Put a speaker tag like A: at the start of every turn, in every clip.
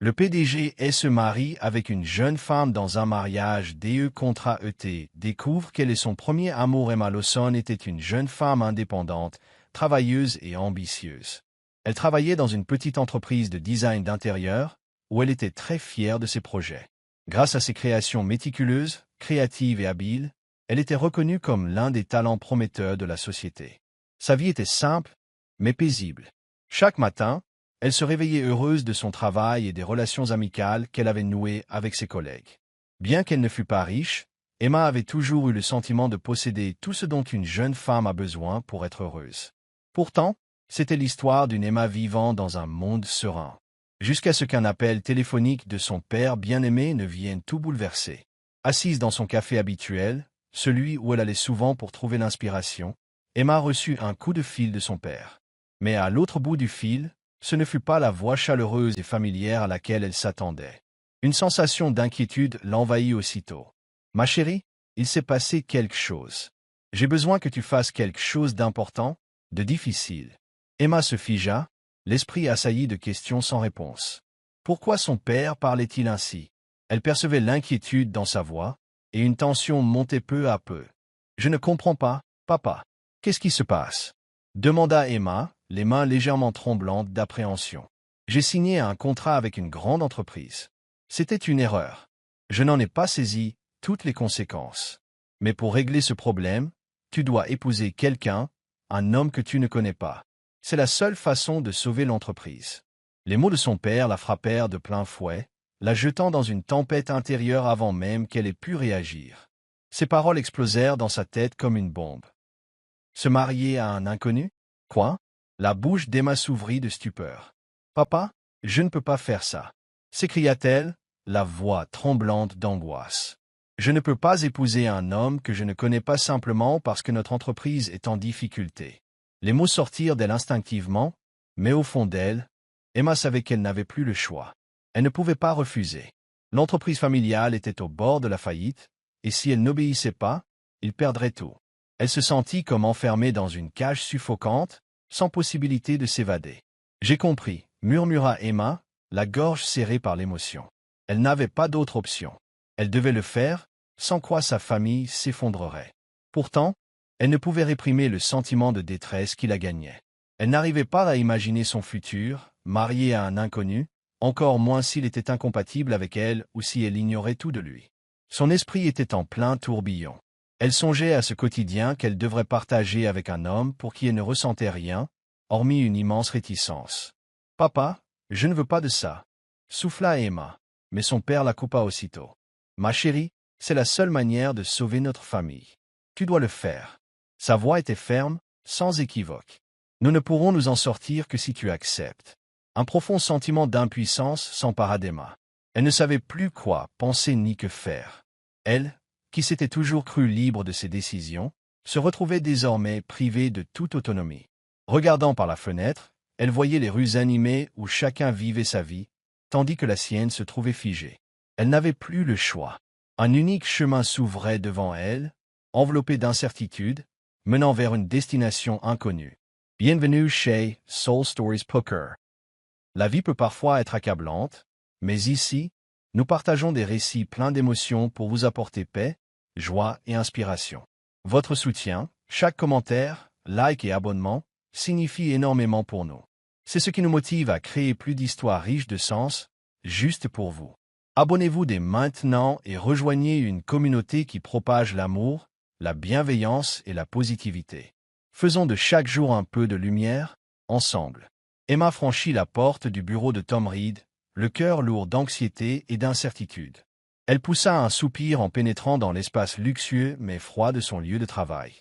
A: Le PDG se marie avec une jeune femme dans un mariage DE contra ET, découvre quel est son premier amour. Emma Lawson était une jeune femme indépendante, travailleuse et ambitieuse. Elle travaillait dans une petite entreprise de design d'intérieur, où elle était très fière de ses projets. Grâce à ses créations méticuleuses, créatives et habiles, elle était reconnue comme l'un des talents prometteurs de la société. Sa vie était simple, mais paisible. Chaque matin, elle se réveillait heureuse de son travail et des relations amicales qu'elle avait nouées avec ses collègues. Bien qu'elle ne fût pas riche, Emma avait toujours eu le sentiment de posséder tout ce dont une jeune femme a besoin pour être heureuse. Pourtant, c'était l'histoire d'une Emma vivant dans un monde serein. Jusqu'à ce qu'un appel téléphonique de son père bien-aimé ne vienne tout bouleverser. Assise dans son café habituel, celui où elle allait souvent pour trouver l'inspiration, Emma reçut un coup de fil de son père. Mais à l'autre bout du fil, ce ne fut pas la voix chaleureuse et familière à laquelle elle s'attendait. Une sensation d'inquiétude l'envahit aussitôt. « Ma chérie, il s'est passé quelque chose. J'ai besoin que tu fasses quelque chose d'important, de difficile. » Emma se figea, l'esprit assailli de questions sans réponse. Pourquoi son père parlait-il ainsi? Elle percevait l'inquiétude dans sa voix, et une tension montait peu à peu. « Je ne comprends pas, papa. Qu'est-ce qui se passe? » demanda Emma, les mains légèrement tremblantes d'appréhension. « J'ai signé un contrat avec une grande entreprise. C'était une erreur. Je n'en ai pas saisi toutes les conséquences. Mais pour régler ce problème, tu dois épouser quelqu'un, un homme que tu ne connais pas. C'est la seule façon de sauver l'entreprise. » Les mots de son père la frappèrent de plein fouet, la jetant dans une tempête intérieure avant même qu'elle ait pu réagir. Ces paroles explosèrent dans sa tête comme une bombe. Se marier à un inconnu? Quoi? La bouche d'Emma s'ouvrit de stupeur. « Papa, je ne peux pas faire ça, » s'écria-t-elle, la voix tremblante d'angoisse. « Je ne peux pas épouser un homme que je ne connais pas simplement parce que notre entreprise est en difficulté. » Les mots sortirent d'elle instinctivement, mais au fond d'elle, Emma savait qu'elle n'avait plus le choix. Elle ne pouvait pas refuser. L'entreprise familiale était au bord de la faillite, et si elle n'obéissait pas, il perdrait tout. Elle se sentit comme enfermée dans une cage suffocante, sans possibilité de s'évader. « J'ai compris, » murmura Emma, la gorge serrée par l'émotion. Elle n'avait pas d'autre option. Elle devait le faire, sans quoi sa famille s'effondrerait. Pourtant, elle ne pouvait réprimer le sentiment de détresse qui la gagnait. Elle n'arrivait pas à imaginer son futur, mariée à un inconnu, encore moins s'il était incompatible avec elle ou si elle ignorait tout de lui. Son esprit était en plein tourbillon. Elle songeait à ce quotidien qu'elle devrait partager avec un homme pour qui elle ne ressentait rien, hormis une immense réticence. « Papa, je ne veux pas de ça, » souffla Emma, mais son père la coupa aussitôt. « Ma chérie, c'est la seule manière de sauver notre famille. Tu dois le faire. » Sa voix était ferme, sans équivoque. « Nous ne pourrons nous en sortir que si tu acceptes. » Un profond sentiment d'impuissance s'empara d'Emma. Elle ne savait plus quoi penser ni que faire. Elle, qui s'était toujours crue libre de ses décisions, se retrouvait désormais privée de toute autonomie. Regardant par la fenêtre, elle voyait les rues animées où chacun vivait sa vie, tandis que la sienne se trouvait figée. Elle n'avait plus le choix. Un unique chemin s'ouvrait devant elle, enveloppé d'incertitude, menant vers une destination inconnue. Bienvenue chez Soul Stories Poker. La vie peut parfois être accablante, mais ici, nous partageons des récits pleins d'émotions pour vous apporter paix, joie et inspiration. Votre soutien, chaque commentaire, like et abonnement, signifie énormément pour nous. C'est ce qui nous motive à créer plus d'histoires riches de sens, juste pour vous. Abonnez-vous dès maintenant et rejoignez une communauté qui propage l'amour, la bienveillance et la positivité. Faisons de chaque jour un peu de lumière, ensemble. Emma franchit la porte du bureau de Tom Reed, le cœur lourd d'anxiété et d'incertitude. Elle poussa un soupir en pénétrant dans l'espace luxueux mais froid de son lieu de travail.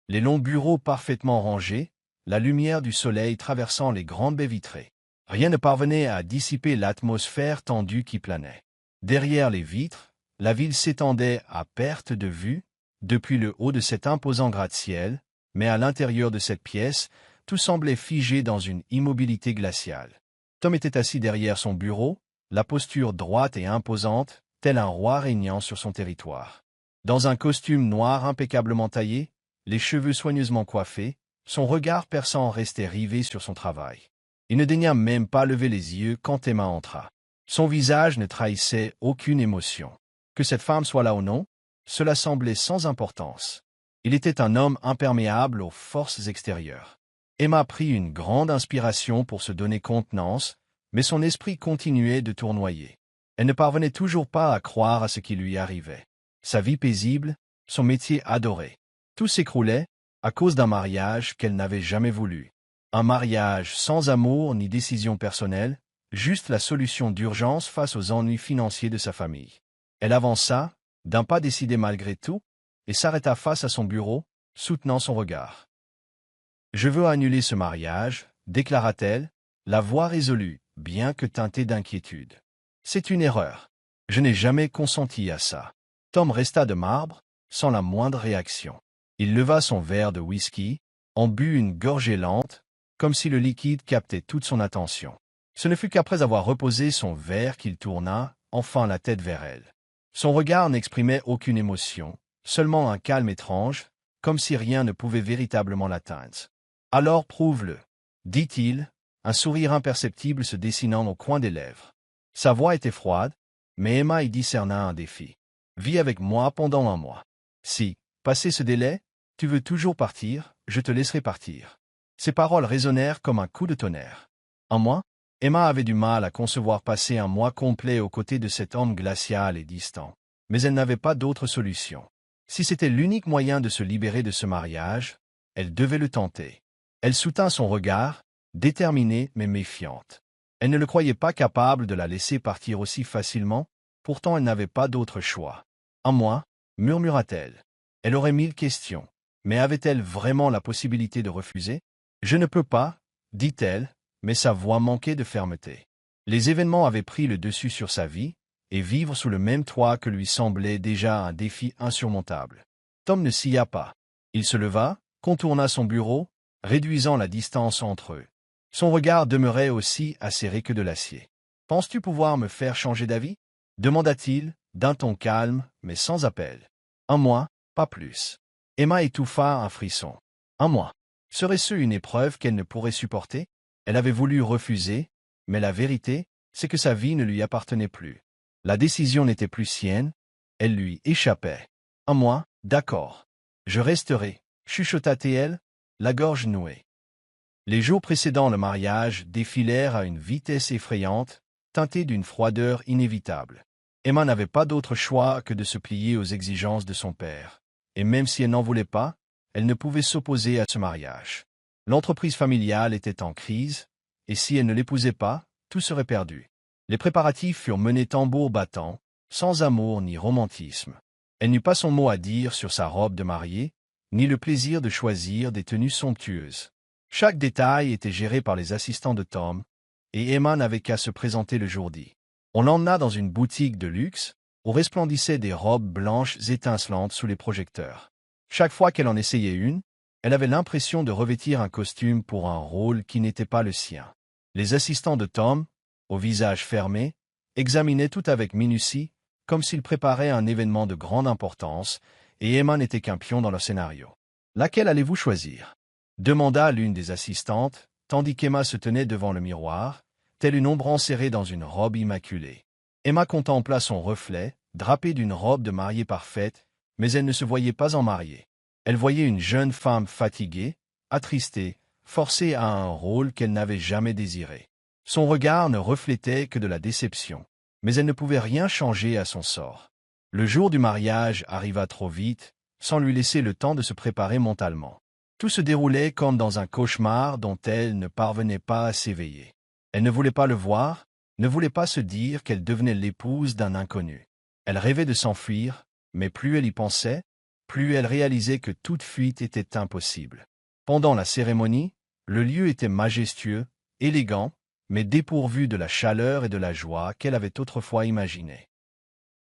A: Les longs bureaux parfaitement rangés, la lumière du soleil traversant les grandes baies vitrées. Rien ne parvenait à dissiper l'atmosphère tendue qui planait. Derrière les vitres, la ville s'étendait à perte de vue, depuis le haut de cet imposant gratte-ciel, mais à l'intérieur de cette pièce, tout semblait figé dans une immobilité glaciale. Tom était assis derrière son bureau, la posture droite et imposante, tel un roi régnant sur son territoire. Dans un costume noir impeccablement taillé, les cheveux soigneusement coiffés, son regard perçant restait rivé sur son travail. Il ne daigna même pas lever les yeux quand Emma entra. Son visage ne trahissait aucune émotion. Que cette femme soit là ou non, cela semblait sans importance. Il était un homme imperméable aux forces extérieures. Emma prit une grande inspiration pour se donner contenance, mais son esprit continuait de tournoyer. Elle ne parvenait toujours pas à croire à ce qui lui arrivait. Sa vie paisible, son métier adoré. Tout s'écroulait à cause d'un mariage qu'elle n'avait jamais voulu. Un mariage sans amour ni décision personnelle, juste la solution d'urgence face aux ennuis financiers de sa famille. Elle avança, d'un pas décidé malgré tout, et s'arrêta face à son bureau, soutenant son regard. « Je veux annuler ce mariage, déclara-t-elle, la voix résolue, bien que teintée d'inquiétude. C'est une erreur. Je n'ai jamais consenti à ça. Tom resta de marbre, sans la moindre réaction. Il leva son verre de whisky, en but une gorgée lente, comme si le liquide captait toute son attention. Ce ne fut qu'après avoir reposé son verre qu'il tourna, enfin la tête vers elle. Son regard n'exprimait aucune émotion, seulement un calme étrange, comme si rien ne pouvait véritablement l'atteindre. « Alors prouve-le, » dit-il, un sourire imperceptible se dessinant au coin des lèvres. Sa voix était froide, mais Emma y discerna un défi. « Vis avec moi pendant un mois. Si, passé ce délai, tu veux toujours partir, je te laisserai partir. » Ces paroles résonnèrent comme un coup de tonnerre. Un mois? Emma avait du mal à concevoir passer un mois complet aux côtés de cet homme glacial et distant. Mais elle n'avait pas d'autre solution. Si c'était l'unique moyen de se libérer de ce mariage, elle devait le tenter. Elle soutint son regard, déterminée mais méfiante. Elle ne le croyait pas capable de la laisser partir aussi facilement, pourtant elle n'avait pas d'autre choix. « Un mois » murmura-t-elle. Elle aurait 1000 questions, mais avait-elle vraiment la possibilité de refuser? « Je ne peux pas » dit-elle, mais sa voix manquait de fermeté. Les événements avaient pris le dessus sur sa vie, et vivre sous le même toit que lui semblait déjà un défi insurmontable. Tom ne sia pas. Il se leva, contourna son bureau, réduisant la distance entre eux. Son regard demeurait aussi acéré que de l'acier. « Penses-tu pouvoir me faire changer d'avis » demanda-t-il, d'un ton calme, mais sans appel. « Un mois, pas plus. » Emma étouffa un frisson. Un mois. Serait-ce une épreuve qu'elle ne pourrait supporter? Elle avait voulu refuser, mais la vérité, c'est que sa vie ne lui appartenait plus. La décision n'était plus sienne, elle lui échappait. Un mois, d'accord. Je resterai, chuchota-t-elle, la gorge nouée. Les jours précédant le mariage défilèrent à une vitesse effrayante, teintée d'une froideur inévitable. Emma n'avait pas d'autre choix que de se plier aux exigences de son père. Et même si elle n'en voulait pas, elle ne pouvait s'opposer à ce mariage. L'entreprise familiale était en crise, et si elle ne l'épousait pas, tout serait perdu. Les préparatifs furent menés tambour battant, sans amour ni romantisme. Elle n'eut pas son mot à dire sur sa robe de mariée, ni le plaisir de choisir des tenues somptueuses. Chaque détail était géré par les assistants de Tom, et Emma n'avait qu'à se présenter le jour dit. On l'emmena dans une boutique de luxe, où resplendissaient des robes blanches étincelantes sous les projecteurs. Chaque fois qu'elle en essayait une, elle avait l'impression de revêtir un costume pour un rôle qui n'était pas le sien. Les assistants de Tom, au visage fermé, examinaient tout avec minutie, comme s'ils préparaient un événement de grande importance, et Emma n'était qu'un pion dans leur scénario. « Laquelle allez-vous choisir » demanda l'une des assistantes, tandis qu'Emma se tenait devant le miroir, telle une ombre enserrée dans une robe immaculée. Emma contempla son reflet, drapé d'une robe de mariée parfaite, mais elle ne se voyait pas en mariée. Elle voyait une jeune femme fatiguée, attristée, forcée à un rôle qu'elle n'avait jamais désiré. Son regard ne reflétait que de la déception, mais elle ne pouvait rien changer à son sort. Le jour du mariage arriva trop vite, sans lui laisser le temps de se préparer mentalement. Tout se déroulait comme dans un cauchemar dont elle ne parvenait pas à s'éveiller. Elle ne voulait pas le voir, ne voulait pas se dire qu'elle devenait l'épouse d'un inconnu. Elle rêvait de s'enfuir, mais plus elle y pensait, plus elle réalisait que toute fuite était impossible. Pendant la cérémonie, le lieu était majestueux, élégant, mais dépourvu de la chaleur et de la joie qu'elle avait autrefois imaginées.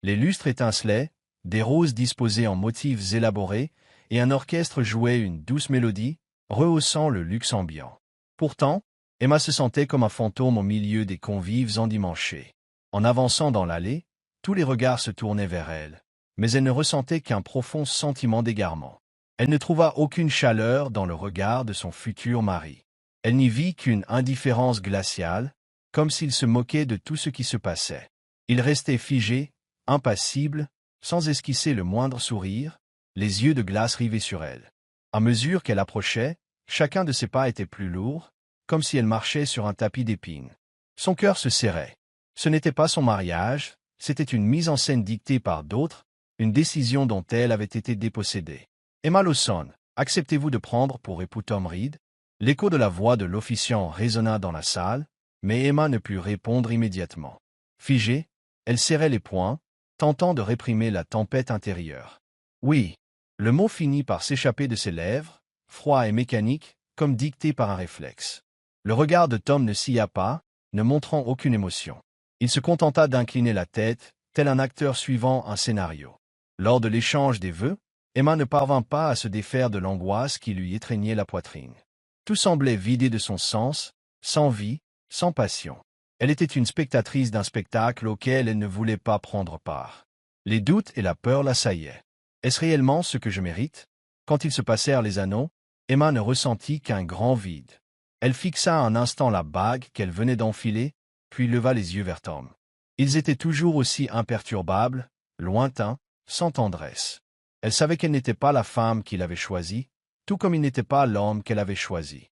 A: Les lustres étincelaient, des roses disposées en motifs élaborés, et un orchestre jouait une douce mélodie, rehaussant le luxe ambiant. Pourtant, Emma se sentait comme un fantôme au milieu des convives endimanchés. En avançant dans l'allée, tous les regards se tournaient vers elle, mais elle ne ressentait qu'un profond sentiment d'égarement. Elle ne trouva aucune chaleur dans le regard de son futur mari. Elle n'y vit qu'une indifférence glaciale, comme s'il se moquait de tout ce qui se passait. Il restait figé, impassible, sans esquisser le moindre sourire, les yeux de glace rivés sur elle. À mesure qu'elle approchait, chacun de ses pas était plus lourd, comme si elle marchait sur un tapis d'épines. Son cœur se serrait. Ce n'était pas son mariage, c'était une mise en scène dictée par d'autres, une décision dont elle avait été dépossédée. « Emma Lawson, acceptez-vous de prendre pour époux Tom Reed ?» L'écho de la voix de l'officiant résonna dans la salle, mais Emma ne put répondre immédiatement. Figée, elle serrait les poings, tentant de réprimer la tempête intérieure. Oui, le mot finit par s'échapper de ses lèvres, froid et mécanique, comme dicté par un réflexe. Le regard de Tom ne scia pas, ne montrant aucune émotion. Il se contenta d'incliner la tête, tel un acteur suivant un scénario. Lors de l'échange des vœux, Emma ne parvint pas à se défaire de l'angoisse qui lui étreignait la poitrine. Tout semblait vidé de son sens, sans vie, sans passion. Elle était une spectatrice d'un spectacle auquel elle ne voulait pas prendre part. Les doutes et la peur l'assaillaient. Est-ce réellement ce que je mérite? Quand ils se passèrent les anneaux, Emma ne ressentit qu'un grand vide. Elle fixa un instant la bague qu'elle venait d'enfiler, puis leva les yeux vers Tom. Ils étaient toujours aussi imperturbables, lointains, sans tendresse. Elle savait qu'elle n'était pas la femme qu'il avait choisie, tout comme il n'était pas l'homme qu'elle avait choisi.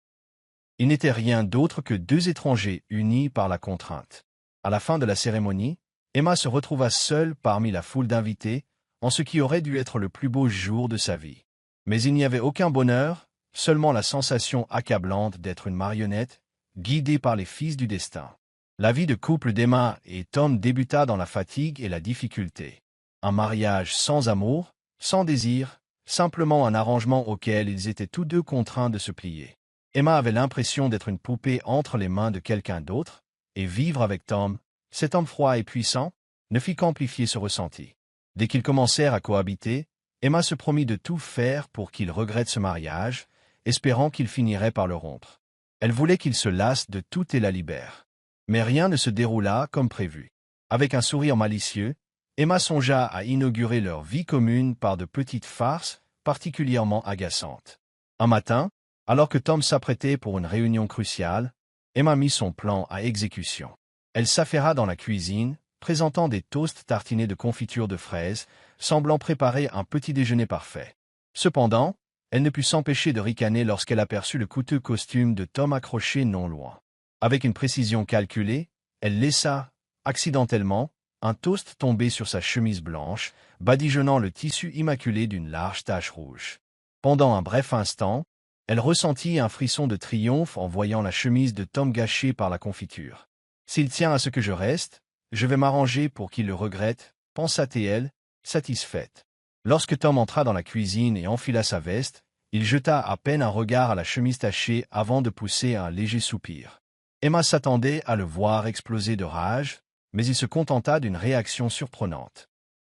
A: Ils n'étaient rien d'autre que deux étrangers unis par la contrainte. À la fin de la cérémonie, Emma se retrouva seule parmi la foule d'invités, en ce qui aurait dû être le plus beau jour de sa vie. Mais il n'y avait aucun bonheur, seulement la sensation accablante d'être une marionnette, guidée par les fils du destin. La vie de couple d'Emma et Tom débuta dans la fatigue et la difficulté. Un mariage sans amour, sans désir, simplement un arrangement auquel ils étaient tous deux contraints de se plier. Emma avait l'impression d'être une poupée entre les mains de quelqu'un d'autre, et vivre avec Tom, cet homme froid et puissant, ne fit qu'amplifier ce ressenti. Dès qu'ils commencèrent à cohabiter, Emma se promit de tout faire pour qu'il regrette ce mariage, espérant qu'il finirait par le rompre. Elle voulait qu'il se lasse de tout et la libère. Mais rien ne se déroula comme prévu. Avec un sourire malicieux, Emma songea à inaugurer leur vie commune par de petites farces particulièrement agaçantes. Un matin, alors que Tom s'apprêtait pour une réunion cruciale, Emma mit son plan à exécution. Elle s'affaira dans la cuisine, présentant des toasts tartinés de confiture de fraises, semblant préparer un petit déjeuner parfait. Cependant, elle ne put s'empêcher de ricaner lorsqu'elle aperçut le coûteux costume de Tom accroché non loin. Avec une précision calculée, elle laissa, accidentellement, un toast tomber sur sa chemise blanche, badigeonnant le tissu immaculé d'une large tache rouge. Pendant un bref instant, elle ressentit un frisson de triomphe en voyant la chemise de Tom gâchée par la confiture. « S'il tient à ce que je reste, je vais m'arranger pour qu'il le regrette, » pensa-t-elle, satisfaite. Lorsque Tom entra dans la cuisine et enfila sa veste, il jeta à peine un regard à la chemise tachée avant de pousser un léger soupir. Emma s'attendait à le voir exploser de rage, mais il se contenta d'une réaction surprenante.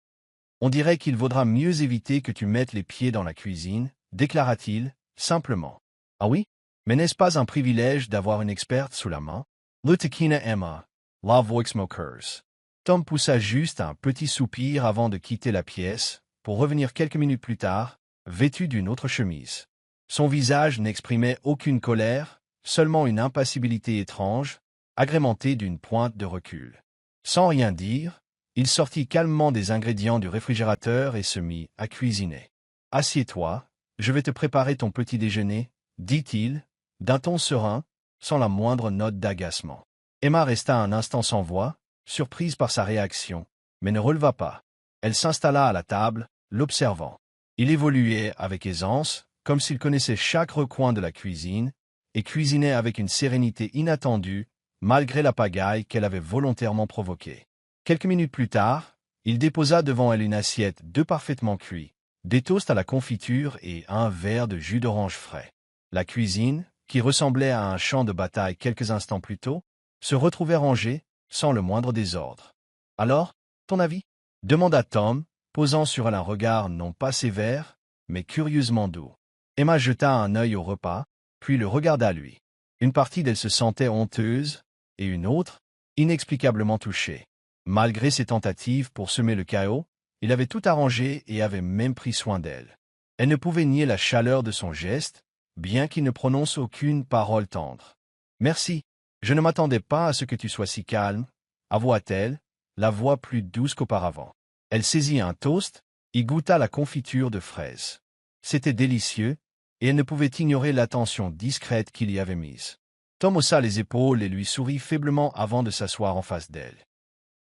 A: « On dirait qu'il vaudra mieux éviter que tu mettes les pieds dans la cuisine, » déclara-t-il, simplement. « Ah oui? Mais n'est-ce pas un privilège d'avoir une experte sous la main? » Lutekina Emma, la voix smokers. Tom poussa juste un petit soupir avant de quitter la pièce, pour revenir quelques minutes plus tard, vêtu d'une autre chemise. Son visage n'exprimait aucune colère, seulement une impassibilité étrange, agrémentée d'une pointe de recul. Sans rien dire, il sortit calmement des ingrédients du réfrigérateur et se mit à cuisiner. « Assieds-toi, je vais te préparer ton petit déjeuner, » dit-il, d'un ton serein, sans la moindre note d'agacement. Emma resta un instant sans voix, surprise par sa réaction, mais ne releva pas. Elle s'installa à la table, l'observant. Il évoluait avec aisance, comme s'il connaissait chaque recoin de la cuisine, et cuisinait avec une sérénité inattendue, malgré la pagaille qu'elle avait volontairement provoquée. Quelques minutes plus tard, il déposa devant elle une assiette d'œufs parfaitement cuits, des toasts à la confiture et un verre de jus d'orange frais. La cuisine, qui ressemblait à un champ de bataille quelques instants plus tôt, se retrouvait rangée, sans le moindre désordre. « Alors, ton avis ?» demanda Tom, posant sur elle un regard non pas sévère, mais curieusement doux. Emma jeta un œil au repas, puis le regarda lui. Une partie d'elle se sentait honteuse, et une autre, inexplicablement touchée. Malgré ses tentatives pour semer le chaos, il avait tout arrangé et avait même pris soin d'elle. Elle ne pouvait nier la chaleur de son geste, bien qu'il ne prononce aucune parole tendre. « Merci, » Je ne m'attendais pas à ce que tu sois si calme, avoua-t-elle, la voix plus douce qu'auparavant. Elle saisit un toast, y goûta la confiture de fraises. C'était délicieux, et elle ne pouvait ignorer l'attention discrète qu'il y avait mise. Tom haussa les épaules et lui sourit faiblement avant de s'asseoir en face d'elle.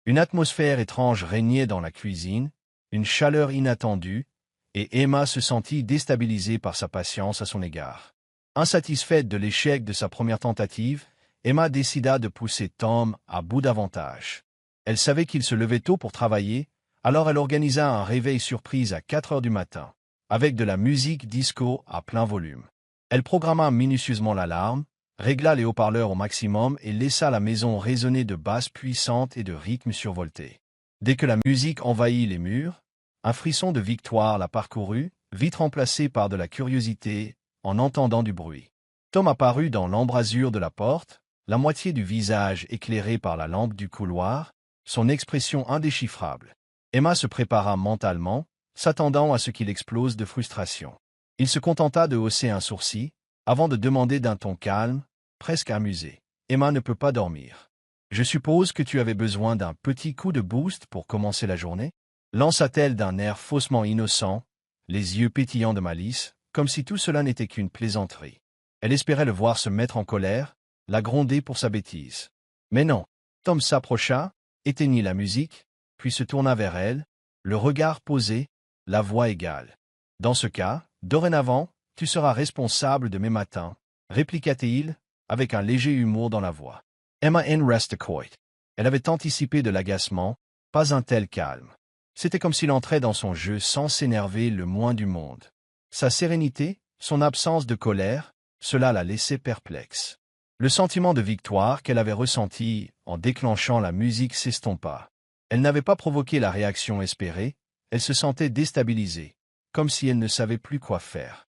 A: Une atmosphère étrange régnait dans la cuisine, une chaleur inattendue, et Emma se sentit déstabilisée par sa patience à son égard. Insatisfaite de l'échec de sa première tentative, Emma décida de pousser Tom à bout d'avantage. Elle savait qu'il se levait tôt pour travailler, alors elle organisa un réveil surprise à 4 heures du matin, avec de la musique disco à plein volume. Elle programma minutieusement l'alarme, régla les haut-parleurs au maximum et laissa la maison résonner de basses puissantes et de rythmes survoltés. Dès que la musique envahit les murs, un frisson de victoire la parcourut, vite remplacé par de la curiosité en entendant du bruit. Tom apparut dans l'embrasure de la porte, la moitié du visage éclairé par la lampe du couloir, son expression indéchiffrable. Emma se prépara mentalement, s'attendant à ce qu'il explose de frustration. Il se contenta de hausser un sourcil, avant de demander d'un ton calme, presque amusé. « Emma ne peut pas dormir. Je suppose que tu avais besoin d'un petit coup de boost pour commencer la journée ?» lança-t-elle d'un air faussement innocent, les yeux pétillants de malice, comme si tout cela n'était qu'une plaisanterie. Elle espérait le voir se mettre en colère, la gronder pour sa bêtise. Mais non. Tom s'approcha, éteignit la musique, puis se tourna vers elle, le regard posé, la voix égale. « Dans ce cas, dorénavant, tu seras responsable de mes matins, répliqua-t-il, avec un léger humour dans la voix. Emma N. resta coite. Elle avait anticipé de l'agacement, pas un tel calme. C'était comme s'il entrait dans son jeu sans s'énerver le moins du monde. Sa sérénité, son absence de colère, cela la laissait perplexe. Le sentiment de victoire qu'elle avait ressenti en déclenchant la musique s'estompa. Elle n'avait pas provoqué la réaction espérée, elle se sentait déstabilisée, comme si elle ne savait plus quoi faire.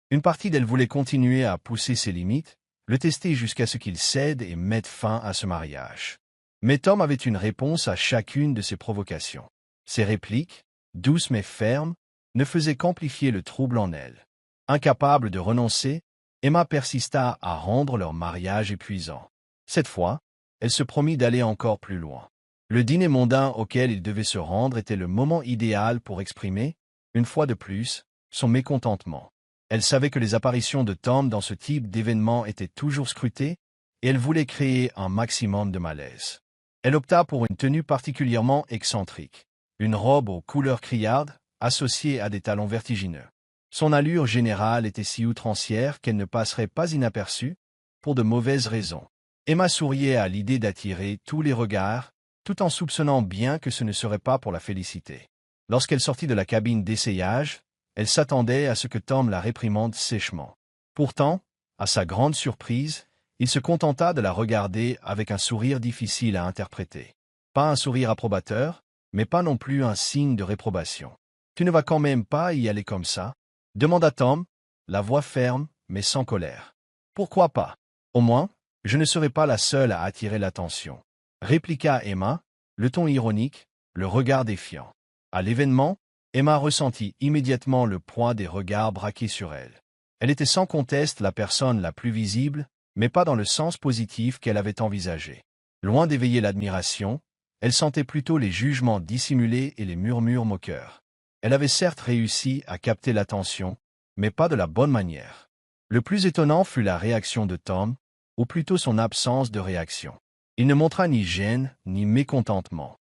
A: Une partie d'elle voulait continuer à pousser ses limites, le tester jusqu'à ce qu'il cède et mette fin à ce mariage. Mais Tom avait une réponse à chacune de ses provocations. Ses répliques, douces mais fermes, ne faisaient qu'amplifier le trouble en elle. Incapable de renoncer, Emma persista à rendre leur mariage épuisant. Cette fois, elle se promit d'aller encore plus loin. Le dîner mondain auquel il devait se rendre était le moment idéal pour exprimer, une fois de plus, son mécontentement. Elle savait que les apparitions de Tom dans ce type d'événement étaient toujours scrutées, et elle voulait créer un maximum de malaise. Elle opta pour une tenue particulièrement excentrique, une robe aux couleurs criardes, associée à des talons vertigineux. Son allure générale était si outrancière qu'elle ne passerait pas inaperçue, pour de mauvaises raisons. Emma souriait à l'idée d'attirer tous les regards, tout en soupçonnant bien que ce ne serait pas pour la féliciter. Lorsqu'elle sortit de la cabine d'essayage, elle s'attendait à ce que Tom la réprimande sèchement. Pourtant, à sa grande surprise, il se contenta de la regarder avec un sourire difficile à interpréter. Pas un sourire approbateur, mais pas non plus un signe de réprobation. « Tu ne vas quand même pas y aller comme ça ?» demanda Tom, la voix ferme, mais sans colère. « Pourquoi pas? Au moins, je ne serai pas la seule à attirer l'attention. » répliqua Emma, le ton ironique, le regard défiant. À l'événement, Emma ressentit immédiatement le poids des regards braqués sur elle. Elle était sans conteste la personne la plus visible, mais pas dans le sens positif qu'elle avait envisagé. Loin d'éveiller l'admiration, elle sentait plutôt les jugements dissimulés et les murmures moqueurs. Elle avait certes réussi à capter l'attention, mais pas de la bonne manière. Le plus étonnant fut la réaction de Tom, ou plutôt son absence de réaction. Il ne montra ni gêne, ni mécontentement.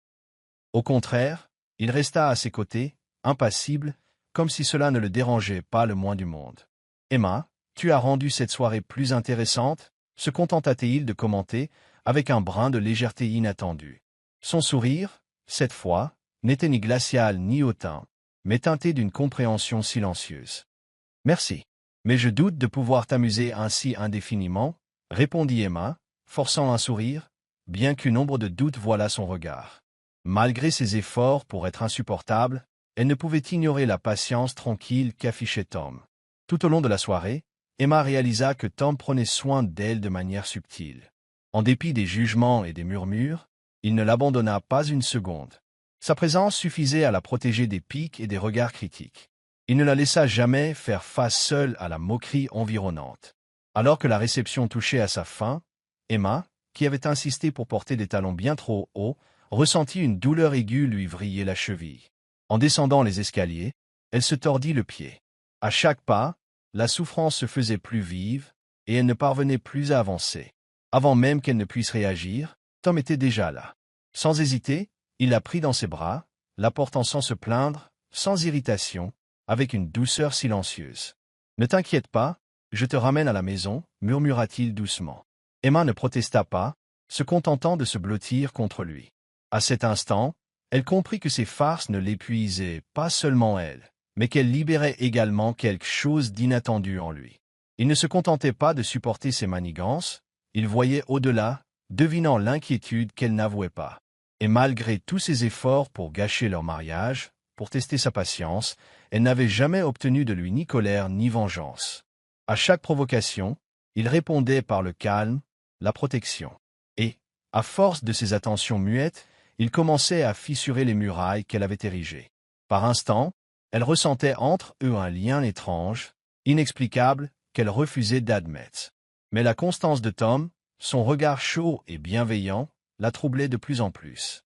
A: Au contraire, il resta à ses côtés, impassible, comme si cela ne le dérangeait pas le moins du monde. « Emma, tu as rendu cette soirée plus intéressante ?» se contenta-t-il de commenter, avec un brin de légèreté inattendue. Son sourire, cette fois, n'était ni glacial ni hautain, mais teinté d'une compréhension silencieuse. « Merci. Mais je doute de pouvoir t'amuser ainsi indéfiniment, » répondit Emma, forçant un sourire, bien qu'une ombre de doute voilât son regard. Malgré ses efforts pour être insupportable, elle ne pouvait ignorer la patience tranquille qu'affichait Tom. Tout au long de la soirée, Emma réalisa que Tom prenait soin d'elle de manière subtile. En dépit des jugements et des murmures, il ne l'abandonna pas une seconde. Sa présence suffisait à la protéger des piques et des regards critiques. Il ne la laissa jamais faire face seule à la moquerie environnante. Alors que la réception touchait à sa fin, Emma, qui avait insisté pour porter des talons bien trop hauts, ressentit une douleur aiguë lui vriller la cheville. En descendant les escaliers, elle se tordit le pied. À chaque pas, la souffrance se faisait plus vive, et elle ne parvenait plus à avancer. Avant même qu'elle ne puisse réagir, Tom était déjà là. Sans hésiter, il la prit dans ses bras, la portant sans se plaindre, sans irritation, avec une douceur silencieuse. « Ne t'inquiète pas, je te ramène à la maison, murmura-t-il doucement. Emma ne protesta pas, se contentant de se blottir contre lui. À cet instant, elle comprit que ces farces ne l'épuisaient pas seulement elle, mais qu'elles libéraient également quelque chose d'inattendu en lui. Il ne se contentait pas de supporter ses manigances, il voyait au-delà, devinant l'inquiétude qu'elle n'avouait pas. Et malgré tous ses efforts pour gâcher leur mariage, pour tester sa patience, elle n'avait jamais obtenu de lui ni colère ni vengeance. À chaque provocation, il répondait par le calme, la protection. Et, à force de ses attentions muettes, il commençait à fissurer les murailles qu'elle avait érigées. Par instants, elle ressentait entre eux un lien étrange, inexplicable, qu'elle refusait d'admettre. Mais la constance de Tom, son regard chaud et bienveillant, la troublait de plus en plus.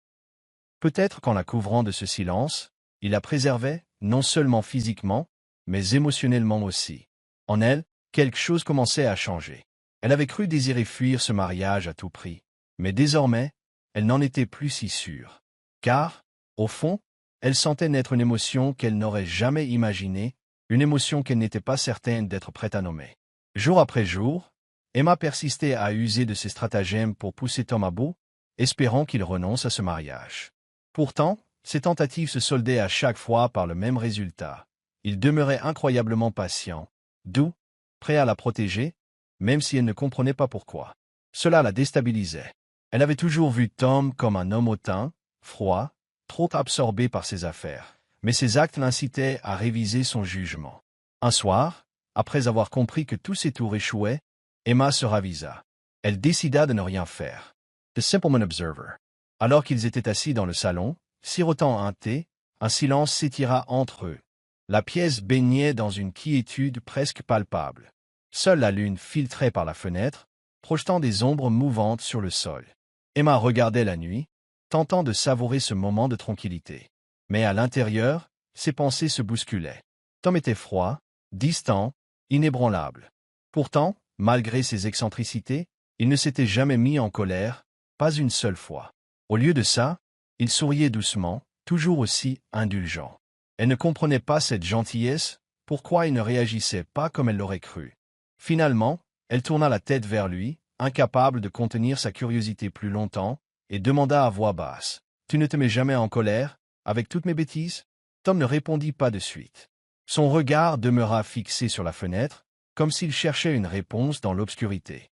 A: Peut-être qu'en la couvrant de ce silence, il la préservait, non seulement physiquement, mais émotionnellement aussi. En elle, quelque chose commençait à changer. Elle avait cru désirer fuir ce mariage à tout prix, mais désormais, elle n'en était plus si sûre. Car, au fond, elle sentait naître une émotion qu'elle n'aurait jamais imaginée, une émotion qu'elle n'était pas certaine d'être prête à nommer. Jour après jour, Emma persistait à user de ses stratagèmes pour pousser Tom à bout, espérant qu'il renonce à ce mariage. Pourtant, ses tentatives se soldaient à chaque fois par le même résultat. Il demeurait incroyablement patient, doux, prêt à la protéger, même si elle ne comprenait pas pourquoi. Cela la déstabilisait. Elle avait toujours vu Tom comme un homme hautain, froid, trop absorbé par ses affaires, mais ses actes l'incitaient à réviser son jugement. Un soir, après avoir compris que tous ses tours échouaient, Emma se ravisa. Elle décida de ne rien faire. The Simpleman Observer. Alors qu'ils étaient assis dans le salon, sirotant un thé, un silence s'étira entre eux. La pièce baignait dans une quiétude presque palpable. Seule la lune filtrait par la fenêtre, projetant des ombres mouvantes sur le sol. Emma regardait la nuit, tentant de savourer ce moment de tranquillité. Mais à l'intérieur, ses pensées se bousculaient. Tom était froid, distant, inébranlable. Pourtant, malgré ses excentricités, il ne s'était jamais mis en colère, pas une seule fois. Au lieu de ça, il souriait doucement, toujours aussi indulgent. Elle ne comprenait pas cette gentillesse, pourquoi il ne réagissait pas comme elle l'aurait cru. Finalement, elle tourna la tête vers lui, incapable de contenir sa curiosité plus longtemps, et demanda à voix basse. « Tu ne te mets jamais en colère, avec toutes mes bêtises ?» Tom ne répondit pas de suite. Son regard demeura fixé sur la fenêtre, comme s'il cherchait une réponse dans l'obscurité.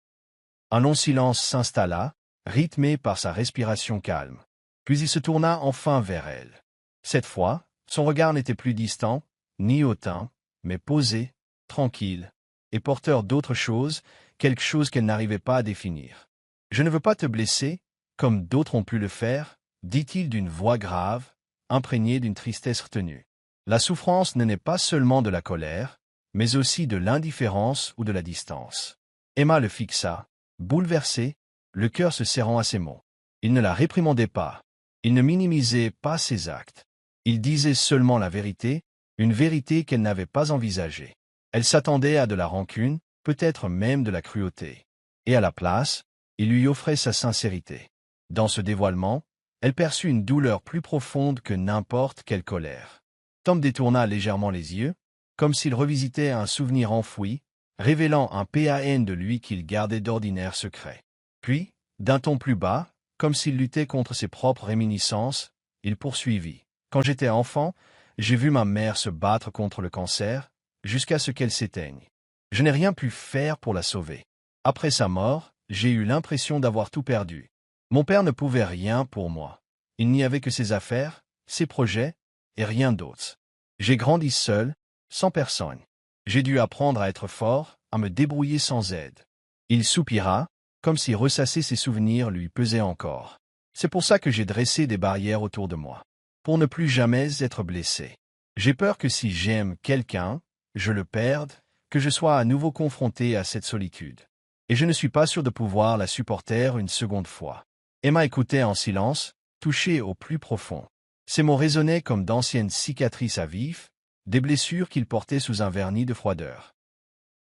A: Un long silence s'installa, rythmé par sa respiration calme. Puis il se tourna enfin vers elle. Cette fois, son regard n'était plus distant, ni hautain, mais posé, tranquille, et porteur d'autre chose, quelque chose qu'elle n'arrivait pas à définir. « Je ne veux pas te blesser, comme d'autres ont pu le faire, » dit-il d'une voix grave, imprégnée d'une tristesse retenue. La souffrance ne naît pas seulement de la colère, mais aussi de l'indifférence ou de la distance. Emma le fixa, bouleversée, le cœur se serrant à ses mots. Il ne la réprimandait pas. Il ne minimisait pas ses actes. Il disait seulement la vérité, une vérité qu'elle n'avait pas envisagée. Elle s'attendait à de la rancune, peut-être même de la cruauté. Et à la place, il lui offrait sa sincérité. Dans ce dévoilement, elle perçut une douleur plus profonde que n'importe quelle colère. Tom détourna légèrement les yeux, comme s'il revisitait un souvenir enfoui, révélant un PAN de lui qu'il gardait d'ordinaire secret. Puis, d'un ton plus bas, comme s'il luttait contre ses propres réminiscences, il poursuivit. « Quand j'étais enfant, j'ai vu ma mère se battre contre le cancer, jusqu'à ce qu'elle s'éteigne. Je n'ai rien pu faire pour la sauver. Après sa mort, j'ai eu l'impression d'avoir tout perdu. Mon père ne pouvait rien pour moi. Il n'y avait que ses affaires, ses projets, et rien d'autre. J'ai grandi seul, sans personne. J'ai dû apprendre à être fort, à me débrouiller sans aide. » Il soupira, comme si ressasser ses souvenirs lui pesait encore. « C'est pour ça que j'ai dressé des barrières autour de moi. Pour ne plus jamais être blessé. J'ai peur que si j'aime quelqu'un, je le perde, que je sois à nouveau confronté à cette solitude. et je ne suis pas sûr de pouvoir la supporter une seconde fois. Emma écoutait en silence, touchée au plus profond. Ces mots résonnaient comme d'anciennes cicatrices à vif, des blessures qu'il portait sous un vernis de froideur.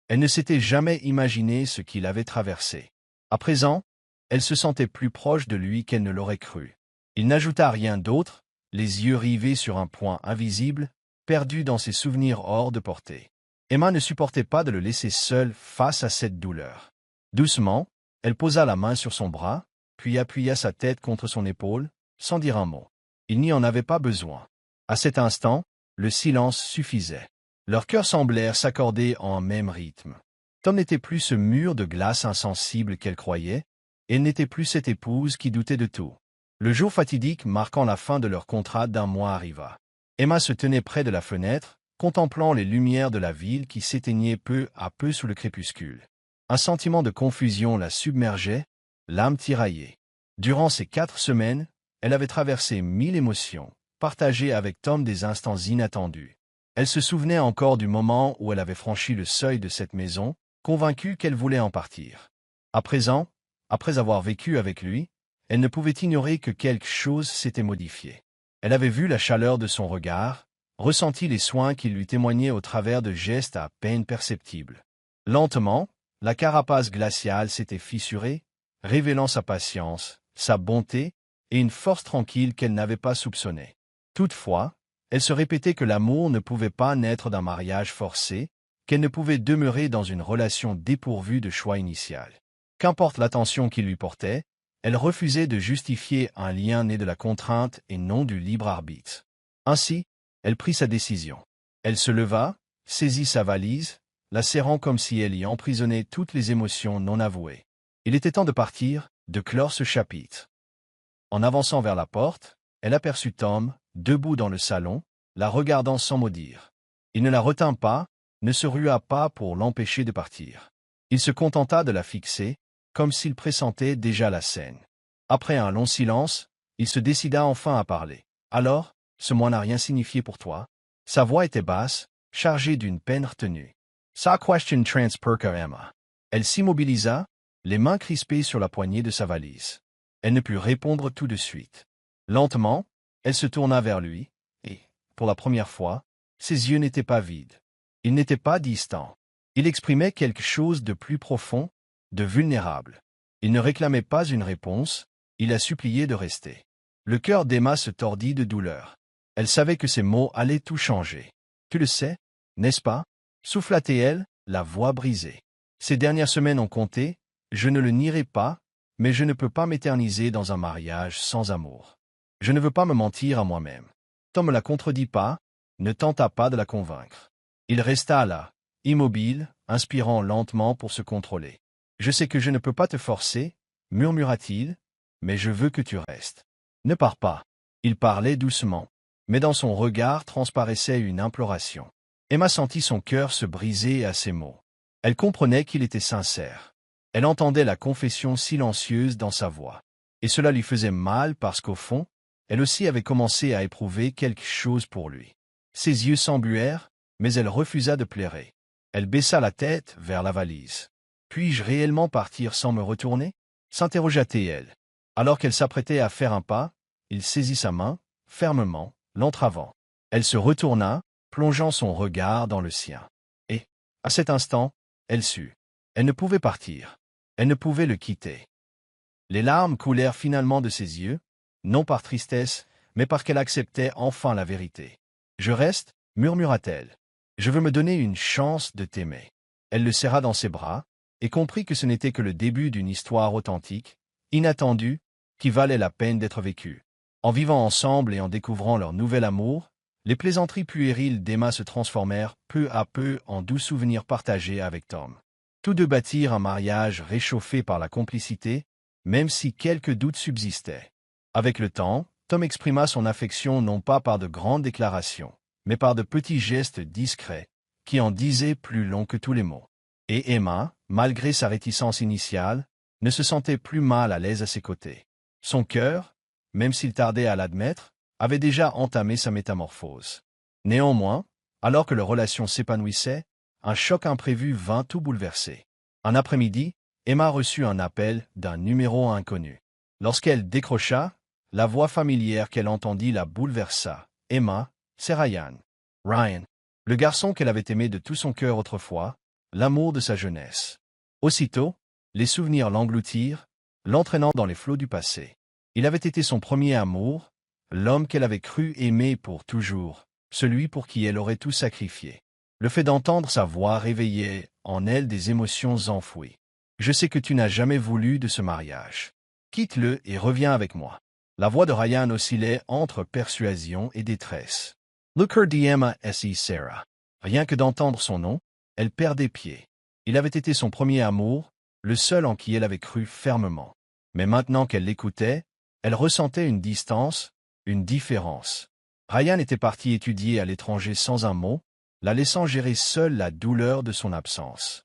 A: Elle ne s'était jamais imaginé ce qu'il avait traversé. À présent, elle se sentait plus proche de lui qu'elle ne l'aurait cru. Il n'ajouta rien d'autre, les yeux rivés sur un point invisible, perdu dans ses souvenirs hors de portée. Emma ne supportait pas de le laisser seul face à cette douleur. Doucement, elle posa la main sur son bras, puis appuya sa tête contre son épaule, sans dire un mot. Il n'y en avait pas besoin. À cet instant, le silence suffisait. Leurs cœurs semblèrent s'accorder en un même rythme. Tom n'était plus ce mur de glace insensible qu'elle croyait, et elle n'était plus cette épouse qui doutait de tout. Le jour fatidique marquant la fin de leur contrat d'1 mois arriva. Emma se tenait près de la fenêtre, contemplant les lumières de la ville qui s'éteignaient peu à peu sous le crépuscule. Un sentiment de confusion la submergeait, l'âme tiraillée. Durant ces 4 semaines, elle avait traversé 1000 émotions, partagé avec Tom des instants inattendus. Elle se souvenait encore du moment où elle avait franchi le seuil de cette maison, convaincue qu'elle voulait en partir. À présent, après avoir vécu avec lui, elle ne pouvait ignorer que quelque chose s'était modifié. Elle avait vu la chaleur de son regard, ressenti les soins qu'il lui témoignait au travers de gestes à peine perceptibles. Lentement, la carapace glaciale s'était fissurée, révélant sa patience, sa bonté et une force tranquille qu'elle n'avait pas soupçonnée. Toutefois, elle se répétait que l'amour ne pouvait pas naître d'un mariage forcé, qu'elle ne pouvait demeurer dans une relation dépourvue de choix initial. Qu'importe l'attention qu'il lui portait, elle refusait de justifier un lien né de la contrainte et non du libre arbitre. Ainsi, elle prit sa décision. Elle se leva, saisit sa valise, la serrant comme si elle y emprisonnait toutes les émotions non avouées. Il était temps de partir, de clore ce chapitre. En avançant vers la porte, elle aperçut Tom, debout dans le salon, la regardant sans mot dire. Il ne la retint pas, ne se rua pas pour l'empêcher de partir. Il se contenta de la fixer, comme s'il pressentait déjà la scène. Après un long silence, il se décida enfin à parler. « Alors, ce mois n'a rien signifié pour toi ?» Sa voix était basse, chargée d'une peine retenue. Sa question transperça Emma. Elle s'immobilisa, les mains crispées sur la poignée de sa valise. Elle ne put répondre tout de suite. Lentement, elle se tourna vers lui, et, pour la première fois, ses yeux n'étaient pas vides. Ils n'étaient pas distants. Il exprimait quelque chose de plus profond, de vulnérable. Il ne réclamait pas une réponse, il la suppliait de rester. Le cœur d'Emma se tordit de douleur. Elle savait que ces mots allaient tout changer. « Tu le sais, n'est-ce pas ?» souffla-t-elle, la voix brisée. « Ces dernières semaines ont compté, je ne le nierai pas, mais je ne peux pas m'éterniser dans un mariage sans amour. Je ne veux pas me mentir à moi-même. » Tom ne la contredit pas, ne tenta pas de la convaincre. Il resta là, immobile, inspirant lentement pour se contrôler. « Je sais que je ne peux pas te forcer, » murmura-t-il, « mais je veux que tu restes. Ne pars pas. » Il parlait doucement, mais dans son regard transparaissait une imploration. Emma sentit son cœur se briser à ces mots. Elle comprenait qu'il était sincère. Elle entendait la confession silencieuse dans sa voix. Et cela lui faisait mal parce qu'au fond, elle aussi avait commencé à éprouver quelque chose pour lui. Ses yeux s'embuèrent, mais elle refusa de pleurer. Elle baissa la tête vers la valise. « Puis-je réellement partir sans me retourner ?» s'interrogea-t-elle. Alors qu'elle s'apprêtait à faire un pas, il saisit sa main, fermement, l'entravant. Elle se retourna, plongeant son regard dans le sien. Et, à cet instant, elle sut. Elle ne pouvait partir. Elle ne pouvait le quitter. Les larmes coulèrent finalement de ses yeux, non par tristesse, mais parce qu'elle acceptait enfin la vérité. « Je reste, » murmura-t-elle. « Je veux me donner une chance de t'aimer. » Elle le serra dans ses bras, et comprit que ce n'était que le début d'une histoire authentique, inattendue, qui valait la peine d'être vécue. En vivant ensemble et en découvrant leur nouvel amour, les plaisanteries puériles d'Emma se transformèrent peu à peu en doux souvenirs partagés avec Tom. Tous deux bâtirent un mariage réchauffé par la complicité, même si quelques doutes subsistaient. Avec le temps, Tom exprima son affection non pas par de grandes déclarations, mais par de petits gestes discrets, qui en disaient plus long que tous les mots. Et Emma, malgré sa réticence initiale, ne se sentait plus mal à l'aise à ses côtés. Son cœur, même s'il tardait à l'admettre, avait déjà entamé sa métamorphose. Néanmoins, alors que leur relation s'épanouissait, un choc imprévu vint tout bouleverser. Un après-midi, Emma reçut un appel d'un numéro inconnu. Lorsqu'elle décrocha, la voix familière qu'elle entendit la bouleversa. « Emma, c'est Ryan. » Ryan, le garçon qu'elle avait aimé de tout son cœur autrefois, l'amour de sa jeunesse. Aussitôt, les souvenirs l'engloutirent, l'entraînant dans les flots du passé. Il avait été son premier amour, l'homme qu'elle avait cru aimer pour toujours, celui pour qui elle aurait tout sacrifié. Le fait d'entendre sa voix réveillait en elle des émotions enfouies. « Je sais que tu n'as jamais voulu de ce mariage. Quitte-le et reviens avec moi. » La voix de Ryan oscillait entre persuasion et détresse. Le cœur d'Emma s'y serra. Rien que d'entendre son nom, elle perdait pied. Il avait été son premier amour, le seul en qui elle avait cru fermement. Mais maintenant qu'elle l'écoutait, elle ressentait une distance, une différence. Ryan était parti étudier à l'étranger sans un mot, la laissant gérer seule la douleur de son absence.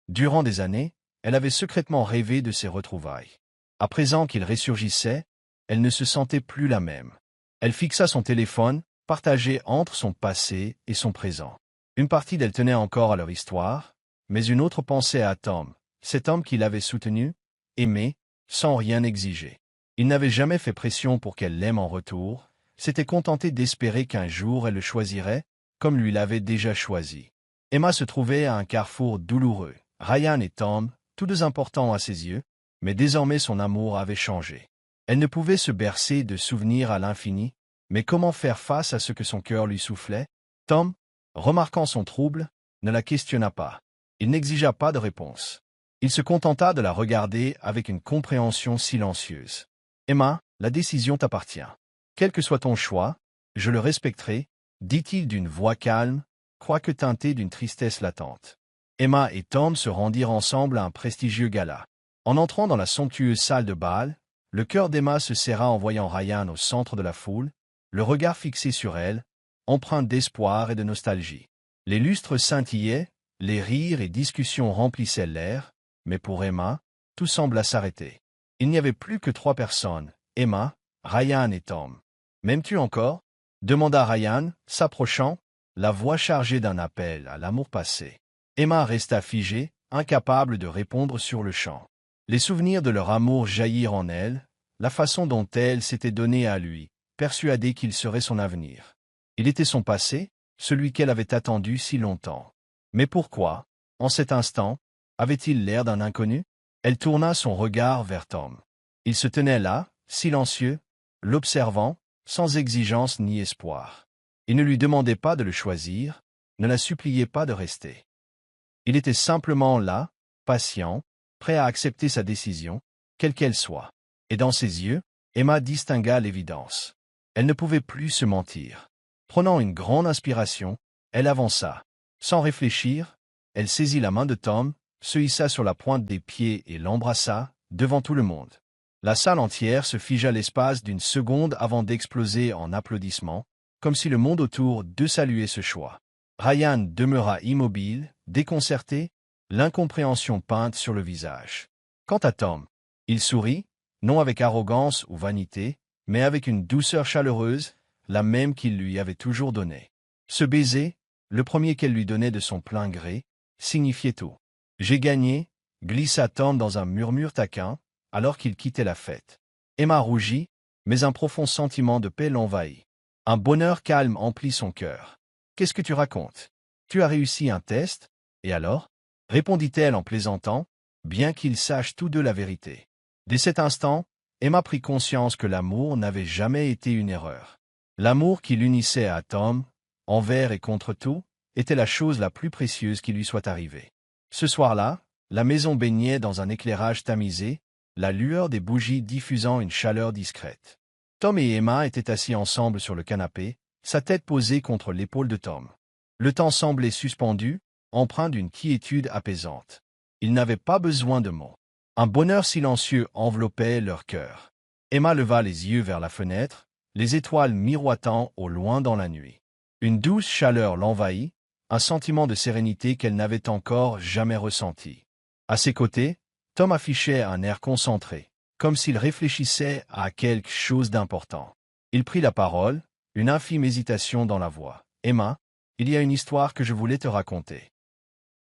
A: Durant des années, elle avait secrètement rêvé de ses retrouvailles. À présent qu'il ressurgissait, elle ne se sentait plus la même. Elle fixa son téléphone, partagé entre son passé et son présent. Une partie d'elle tenait encore à leur histoire, mais une autre pensait à Tom, cet homme qui l'avait soutenu, aimé, sans rien exiger. Il n'avait jamais fait pression pour qu'elle l'aime en retour, s'était contenté d'espérer qu'un jour elle le choisirait, comme lui l'avait déjà choisi. Emma se trouvait à un carrefour douloureux. Ryan et Tom, tous deux importants à ses yeux, mais désormais son amour avait changé. Elle ne pouvait se bercer de souvenirs à l'infini, mais comment faire face à ce que son cœur lui soufflait? Tom, remarquant son trouble, ne la questionna pas. Il n'exigea pas de réponse. Il se contenta de la regarder avec une compréhension silencieuse. « Emma, la décision t'appartient. Quel que soit ton choix, je le respecterai, » dit-il d'une voix calme, quoique teintée d'une tristesse latente. Emma et Tom se rendirent ensemble à un prestigieux gala. En entrant dans la somptueuse salle de bal, le cœur d'Emma se serra en voyant Ryan au centre de la foule, le regard fixé sur elle, empreint d'espoir et de nostalgie. Les lustres scintillaient, les rires et discussions remplissaient l'air, mais pour Emma, tout sembla s'arrêter. Il n'y avait plus que 3 personnes, Emma, Ryan et Tom. « M'aimes-tu encore » demanda Ryan, s'approchant, la voix chargée d'un appel à l'amour passé. Emma resta figée, incapable de répondre sur le champ. Les souvenirs de leur amour jaillirent en elle, la façon dont elle s'était donnée à lui, persuadée qu'il serait son avenir. Il était son passé, celui qu'elle avait attendu si longtemps. Mais pourquoi, en cet instant, avait-il l'air d'un inconnu? Elle tourna son regard vers Tom. Il se tenait là, silencieux, l'observant, sans exigence ni espoir. Il ne lui demandait pas de le choisir, ne la suppliait pas de rester. Il était simplement là, patient, prêt à accepter sa décision, quelle qu'elle soit. Et dans ses yeux, Emma distingua l'évidence. Elle ne pouvait plus se mentir. Prenant une grande inspiration, elle avança. Sans réfléchir, elle saisit la main de Tom, se hissa sur la pointe des pieds et l'embrassa, devant tout le monde. La salle entière se figea l'espace d'une seconde avant d'exploser en applaudissements, comme si le monde autour d'eux saluait ce choix. Ryan demeura immobile, déconcerté, l'incompréhension peinte sur le visage. Quant à Tom, il sourit, non avec arrogance ou vanité, mais avec une douceur chaleureuse, la même qu'il lui avait toujours donnée. Ce baiser, le premier qu'elle lui donnait de son plein gré, signifiait tout. « J'ai gagné », glissa Tom dans un murmure taquin, alors qu'il quittait la fête. Emma rougit, mais un profond sentiment de paix l'envahit. Un bonheur calme emplit son cœur. « Qu'est-ce que tu racontes? Tu as réussi un test, et alors ?» répondit-elle en plaisantant, bien qu'ils sachent tous deux la vérité. Dès cet instant, Emma prit conscience que l'amour n'avait jamais été une erreur. L'amour qui l'unissait à Tom, envers et contre tout, était la chose la plus précieuse qui lui soit arrivée. Ce soir-là, la maison baignait dans un éclairage tamisé, la lueur des bougies diffusant une chaleur discrète. Tom et Emma étaient assis ensemble sur le canapé, sa tête posée contre l'épaule de Tom. Le temps semblait suspendu, empreint d'une quiétude apaisante. Ils n'avaient pas besoin de mots. Un bonheur silencieux enveloppait leur cœur. Emma leva les yeux vers la fenêtre, les étoiles miroitant au loin dans la nuit. Une douce chaleur l'envahit, un sentiment de sérénité qu'elle n'avait encore jamais ressenti. À ses côtés, Tom affichait un air concentré, comme s'il réfléchissait à quelque chose d'important. Il prit la parole, une infime hésitation dans la voix. « Emma, il y a une histoire que je voulais te raconter. »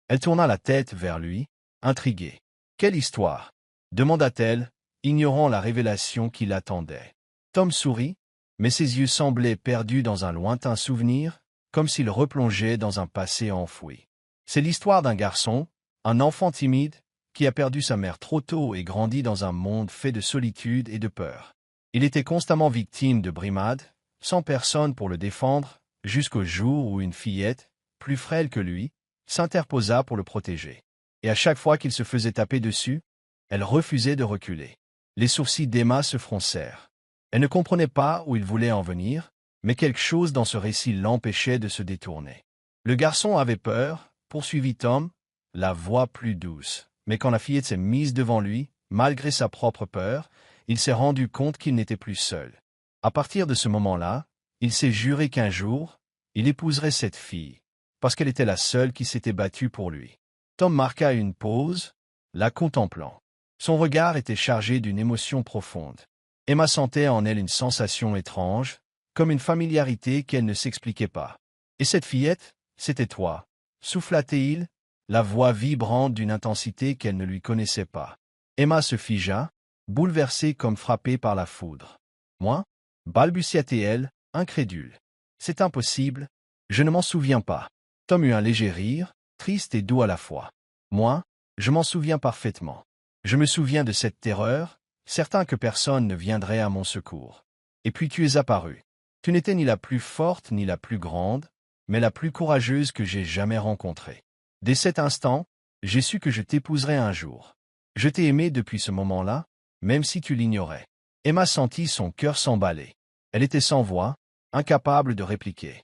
A: Elle tourna la tête vers lui, intriguée. Quelle histoire? Demanda-t-elle, ignorant la révélation qui l'attendait. Tom sourit, mais ses yeux semblaient perdus dans un lointain souvenir, comme s'il replongeait dans un passé enfoui. C'est l'histoire d'un garçon, un enfant timide, qui a perdu sa mère trop tôt et grandi dans un monde fait de solitude et de peur. Il était constamment victime de brimades, sans personne pour le défendre, jusqu'au jour où une fillette, plus frêle que lui, s'interposa pour le protéger. Et à chaque fois qu'il se faisait taper dessus, elle refusait de reculer. Les sourcils d'Emma se froncèrent. Elle ne comprenait pas où il voulait en venir, mais quelque chose dans ce récit l'empêchait de se détourner. Le garçon avait peur, poursuivit Tom, la voix plus douce. Mais quand la fillette s'est mise devant lui, malgré sa propre peur, il s'est rendu compte qu'il n'était plus seul. À partir de ce moment-là, il s'est juré qu'un jour, il épouserait cette fille, parce qu'elle était la seule qui s'était battue pour lui. Tom marqua une pause, la contemplant. Son regard était chargé d'une émotion profonde. Emma sentait en elle une sensation étrange, comme une familiarité qu'elle ne s'expliquait pas. « Et cette fillette, c'était toi » souffla-t-il, la voix vibrante d'une intensité qu'elle ne lui connaissait pas. Emma se figea, bouleversée comme frappée par la foudre. « Moi » balbutia-t-elle, incrédule. « C'est impossible, je ne m'en souviens pas. » Tom eut un léger rire, triste et doux à la fois. « Moi, je m'en souviens parfaitement. Je me souviens de cette terreur, certain que personne ne viendrait à mon secours. Et puis tu es apparue. Tu n'étais ni la plus forte ni la plus grande, mais la plus courageuse que j'ai jamais rencontrée. Dès cet instant, j'ai su que je t'épouserais un jour. Je t'ai aimé depuis ce moment-là, même si tu l'ignorais. » Emma sentit son cœur s'emballer. Elle était sans voix, incapable de répliquer.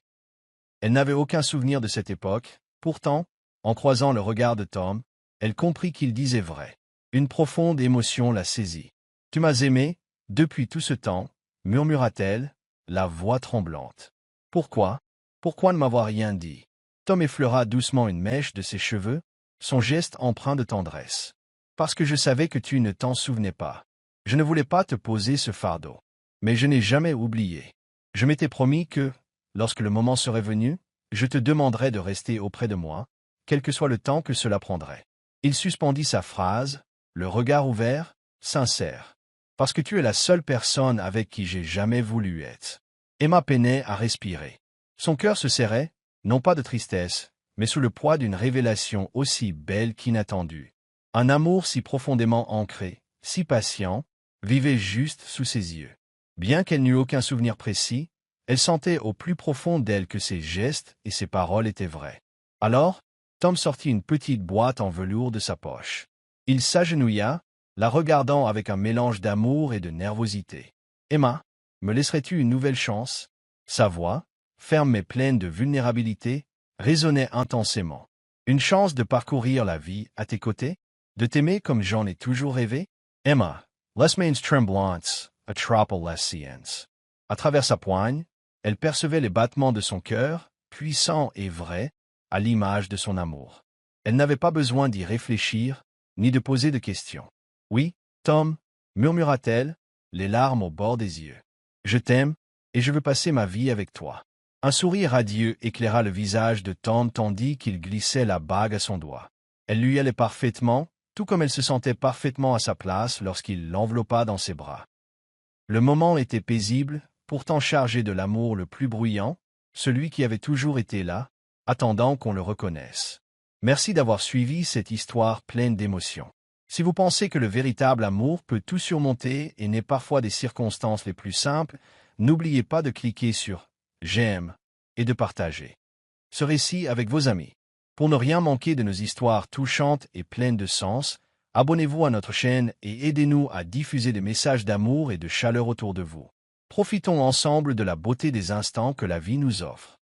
A: Elle n'avait aucun souvenir de cette époque, pourtant, en croisant le regard de Tom, elle comprit qu'il disait vrai. Une profonde émotion la saisit. « Tu m'as aimé, depuis tout ce temps » murmura-t-elle, la voix tremblante. « Pourquoi? Pourquoi ne m'avoir rien dit ?» Tom effleura doucement une mèche de ses cheveux, son geste empreint de tendresse. « Parce que je savais que tu ne t'en souvenais pas. Je ne voulais pas te poser ce fardeau. Mais je n'ai jamais oublié. Je m'étais promis que, lorsque le moment serait venu, je te demanderais de rester auprès de moi, quel que soit le temps que cela prendrait. » Il suspendit sa phrase, le regard ouvert, sincère. « Parce que tu es la seule personne avec qui j'ai jamais voulu être. » Emma peinait à respirer. Son cœur se serrait, non pas de tristesse, mais sous le poids d'une révélation aussi belle qu'inattendue. Un amour si profondément ancré, si patient, vivait juste sous ses yeux. Bien qu'elle n'eût aucun souvenir précis, elle sentait au plus profond d'elle que ses gestes et ses paroles étaient vrais. Alors, Tom sortit une petite boîte en velours de sa poche. Il s'agenouilla, la regardant avec un mélange d'amour et de nervosité. « Emma, me laisserais-tu une nouvelle chance ?» Sa voix, ferme mais pleine de vulnérabilité, résonnait intensément. « Une chance de parcourir la vie à tes côtés? De t'aimer comme j'en ai toujours rêvé? » Emma, les mains tremblantes, attrapa la science. À travers sa poigne, elle percevait les battements de son cœur, puissants et vrais, à l'image de son amour. Elle n'avait pas besoin d'y réfléchir, ni de poser de questions. « Oui, Tom, » murmura-t-elle, les larmes au bord des yeux. « Je t'aime, et je veux passer ma vie avec toi. » Un sourire radieux éclaira le visage de Tom tandis qu'il glissait la bague à son doigt. Elle lui allait parfaitement, tout comme elle se sentait parfaitement à sa place lorsqu'il l'enveloppa dans ses bras. Le moment était paisible, pourtant chargé de l'amour le plus bruyant, celui qui avait toujours été là, attendant qu'on le reconnaisse. Merci d'avoir suivi cette histoire pleine d'émotions. Si vous pensez que le véritable amour peut tout surmonter et n'est parfois des circonstances les plus simples, n'oubliez pas de cliquer sur « J'aime » et de partager ce récit avec vos amis. Pour ne rien manquer de nos histoires touchantes et pleines de sens, abonnez-vous à notre chaîne et aidez-nous à diffuser des messages d'amour et de chaleur autour de vous. Profitons ensemble de la beauté des instants que la vie nous offre.